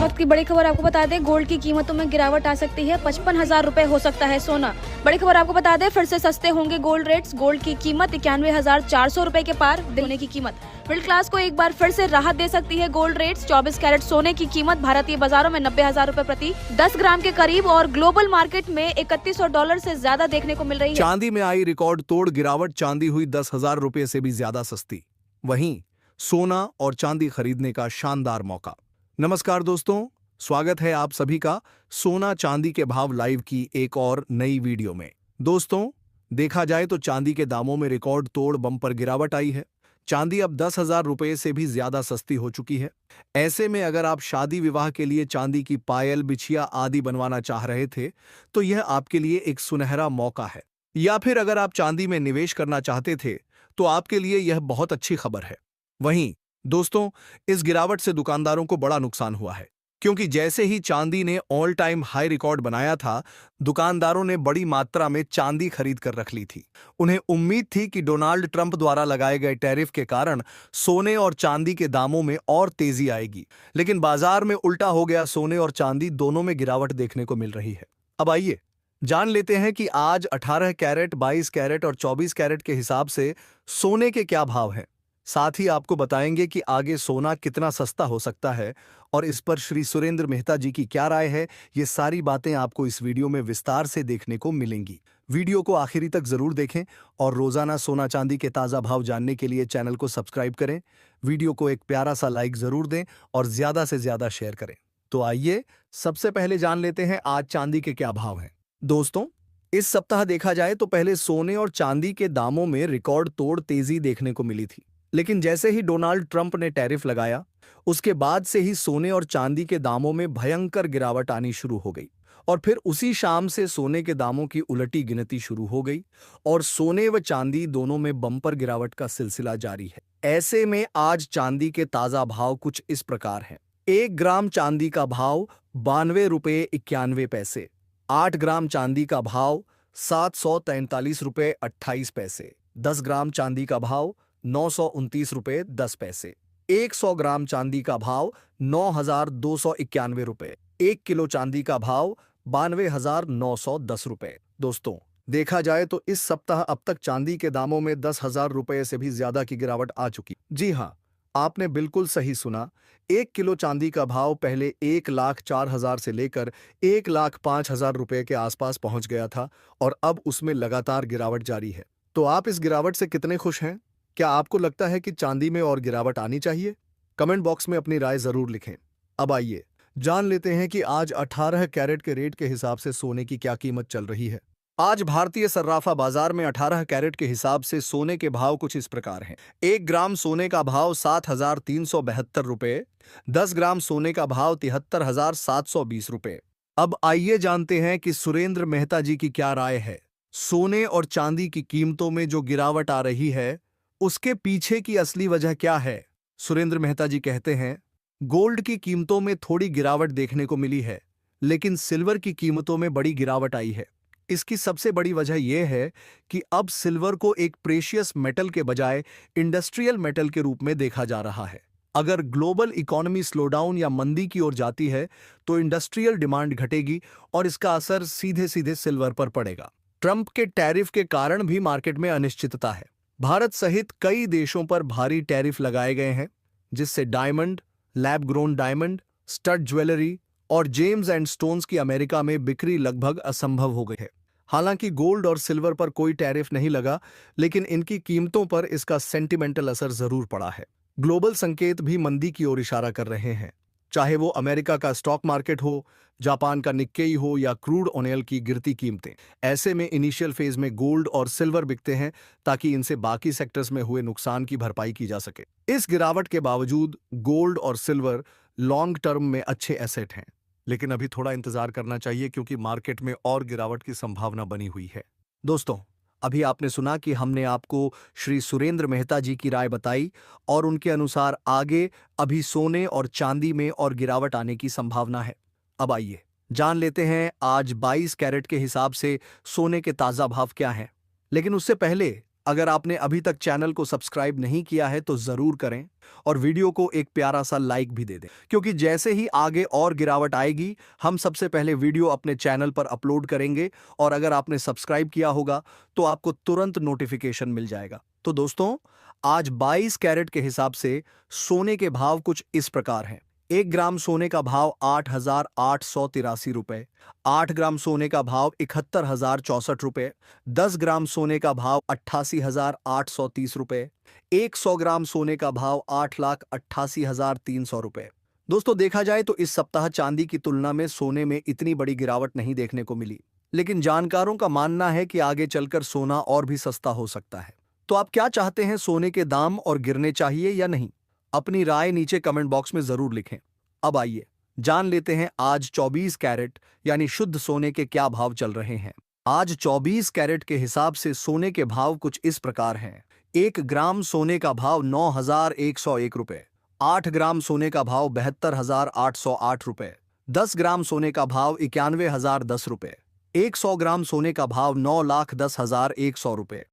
वक्त की बड़ी खबर आपको बता दें, गोल्ड की कीमतों में गिरावट आ सकती है। 55,000 रुपए हो सकता है सोना। बड़ी खबर आपको बता दें, फिर से सस्ते होंगे गोल्ड रेट्स। गोल्ड की कीमत 91,400 रुपए के पार। सोने की कीमत मिडिल क्लास को एक बार फिर से राहत दे सकती है गोल्ड रेट्स। 24 कैरेट सोने की कीमत भारतीय बाजारों में 90,000 रुपए प्रति 10 ग्राम के करीब और ग्लोबल मार्केट में $3100 से ज्यादा देखने को मिल रही है। चांदी में आई रिकॉर्ड तोड़ गिरावट, चांदी हुई 10,000 रुपए से भी ज्यादा सस्ती। वहीं सोना और चांदी खरीदने का शानदार मौका। नमस्कार दोस्तों, स्वागत है आप सभी का सोना चांदी के भाव लाइव की एक और नई वीडियो में। दोस्तों, देखा जाए तो चांदी के दामों में रिकॉर्ड तोड़ बम्पर गिरावट आई है। चांदी अब 10,000 रुपए से भी ज्यादा सस्ती हो चुकी है। ऐसे में अगर आप शादी विवाह के लिए चांदी की पायल, बिछिया आदि बनवाना चाह रहे थे तो यह आपके लिए एक सुनहरा मौका है। या फिर अगर आप चांदी में निवेश करना चाहते थे तो आपके लिए यह बहुत अच्छी खबर है। वहीं दोस्तों, इस गिरावट से दुकानदारों को बड़ा नुकसान हुआ है, क्योंकि जैसे ही चांदी ने ऑल टाइम हाई रिकॉर्ड बनाया था, दुकानदारों ने बड़ी मात्रा में चांदी खरीद कर रख ली थी। उन्हें उम्मीद थी कि डोनाल्ड ट्रंप द्वारा लगाए गए टैरिफ के कारण सोने और चांदी के दामों में और तेजी आएगी, लेकिन बाजार में उल्टा हो गया। सोने और चांदी दोनों में गिरावट देखने को मिल रही है। अब आइए जान लेते हैं कि आज 18 कैरेट, 22 कैरेट और 24 कैरेट के हिसाब से सोने के क्या भाव हैं। साथ ही आपको बताएंगे कि आगे सोना कितना सस्ता हो सकता है और इस पर श्री सुरेंद्र मेहता जी की क्या राय है। ये सारी बातें आपको इस वीडियो में विस्तार से देखने को मिलेंगी। वीडियो को आखिरी तक जरूर देखें और रोजाना सोना चांदी के ताजा भाव जानने के लिए चैनल को सब्सक्राइब करें। वीडियो को एक प्यारा सा लाइक जरूर दें और ज्यादा से ज्यादा शेयर करें। तो आइए सबसे पहले जान लेते हैं आज चांदी के क्या भाव हैं। दोस्तों, इस सप्ताह देखा जाए तो पहले सोने और चांदी के दामों में रिकॉर्ड तोड़ तेजी देखने को मिली थी, लेकिन जैसे ही डोनाल्ड ट्रंप ने टैरिफ लगाया, उसके बाद से ही सोने और चांदी के दामों में भयंकर गिरावट आनी शुरू हो गई और फिर उसी शाम से सोने के दामों की उलटी गिनती शुरू हो गई और सोने व चांदी दोनों में बम्पर गिरावट का सिलसिला जारी है। ऐसे में आज चांदी के ताजा भाव कुछ इस प्रकार हैं। 1 ग्राम चांदी का भाव 92 रुपये 91 पैसे। 8 ग्राम चांदी का भाव 743 रुपये 28 पैसे। 10 ग्राम चांदी का भाव 929 रुपये 10 पैसे। 100 ग्राम चांदी का भाव 9,291 रुपये। 1 किलो चांदी का भाव 92,910 रुपये। दोस्तों, देखा जाए तो इस सप्ताह अब तक चांदी के दामों में 10,000 रुपये से भी ज्यादा की गिरावट आ चुकी। जी हाँ, आपने बिल्कुल सही सुना। 1 किलो चांदी का भाव पहले 1,04,000 से लेकर 1,05,000 रुपये के आसपास पहुंच गया था और अब उसमें लगातार गिरावट जारी है। तो आप इस गिरावट से कितने खुश हैं? क्या आपको लगता है कि चांदी में और गिरावट आनी चाहिए? कमेंट बॉक्स में अपनी राय जरूर लिखें। अब आइए जान लेते हैं कि आज 18 कैरेट के रेट के हिसाब से सोने की क्या कीमत चल रही है। आज भारतीय सर्राफा बाजार में 18 कैरेट के हिसाब से सोने के भाव कुछ इस प्रकार हैं। 1 ग्राम सोने का भाव 7,372 रुपये। 10 ग्राम सोने का भाव 73,720 रुपये। अब आइए जानते हैं कि सुरेंद्र मेहता जी की क्या राय है। सोने और चांदी की कीमतों में जो गिरावट आ रही है, उसके पीछे की असली वजह क्या है? सुरेंद्र मेहता जी कहते हैं, गोल्ड की कीमतों में थोड़ी गिरावट देखने को मिली है, लेकिन सिल्वर की कीमतों में बड़ी गिरावट आई है। इसकी सबसे बड़ी वजह यह है कि अब सिल्वर को एक प्रेशियस मेटल के बजाय इंडस्ट्रियल मेटल के रूप में देखा जा रहा है। अगर ग्लोबल इकोनॉमी स्लोडाउन या मंदी की ओर जाती है तो इंडस्ट्रियल डिमांड घटेगी और इसका असर सीधे सीधे सिल्वर पर पड़ेगा। ट्रंप के टैरिफ के कारण भी मार्केट में अनिश्चितता है। भारत सहित कई देशों पर भारी टैरिफ लगाए गए हैं, जिससे diamond, lab grown diamond, stud jewellery और जेम्स एंड स्टोन्स की अमेरिका में बिक्री लगभग असंभव हो गई है। हालांकि गोल्ड और सिल्वर पर कोई टैरिफ नहीं लगा, लेकिन इनकी कीमतों पर इसका सेंटिमेंटल असर जरूर पड़ा है। ग्लोबल संकेत भी मंदी की ओर इशारा कर रहे हैं, चाहे वो अमेरिका का स्टॉक मार्केट हो, जापान का निक्केई हो या क्रूड ऑयल की गिरती कीमतें। ऐसे में इनिशियल फेज में गोल्ड और सिल्वर बिकते हैं ताकि इनसे बाकी सेक्टर्स में हुए नुकसान की भरपाई की जा सके। इस गिरावट के बावजूद गोल्ड और सिल्वर लॉन्ग टर्म में अच्छे एसेट हैं, लेकिन अभी थोड़ा इंतजार करना चाहिए क्योंकि मार्केट में और गिरावट की संभावना बनी हुई है। दोस्तों, अभी आपने सुना कि हमने आपको श्री सुरेंद्र मेहता जी की राय बताई और उनके अनुसार आगे अभी सोने और चांदी में और गिरावट आने की संभावना है। अब आइए जान लेते हैं आज 22 कैरेट के हिसाब से सोने के ताजा भाव क्या हैं। लेकिन उससे पहले अगर आपने अभी तक चैनल को सब्सक्राइब नहीं किया है तो जरूर करें और वीडियो को एक प्यारा सा लाइक भी दे दें, क्योंकि जैसे ही आगे और गिरावट आएगी हम सबसे पहले वीडियो अपने चैनल पर अपलोड करेंगे और अगर आपने सब्सक्राइब किया होगा तो आपको तुरंत नोटिफिकेशन मिल जाएगा। तो दोस्तों, आज 22 कैरेट के हिसाब से सोने के भाव कुछ इस प्रकार हैं। 1 ग्राम सोने का भाव 8,883 रुपए, 8 ग्राम सोने का भाव 71,064 रुपए, 10 ग्राम सोने का भाव 88,830 रुपए, 100 ग्राम सोने का भाव 8,88,300 रुपए। दोस्तों, देखा जाए तो इस सप्ताह चांदी की तुलना में सोने में इतनी बड़ी गिरावट नहीं देखने को मिली, लेकिन जानकारों का मानना है कि आगे चलकर सोना और भी सस्ता हो सकता है। तो आप क्या चाहते हैं, सोने के दाम और गिरने चाहिए या नहीं? अपनी राय नीचे कमेंट बॉक्स में जरूर लिखें। अब आइए जान लेते हैं आज 24 कैरेट यानी शुद्ध सोने के क्या भाव चल रहे हैं। आज 24 कैरेट के हिसाब से सोने के भाव कुछ इस प्रकार हैं। 1 ग्राम सोने का भाव 9,101 रुपए, 8 ग्राम सोने का भाव 72,808 रुपए, 10 ग्राम सोने का भाव 91,010 रुपए, 100 ग्राम सोने का भाव 9,10,100 रुपए,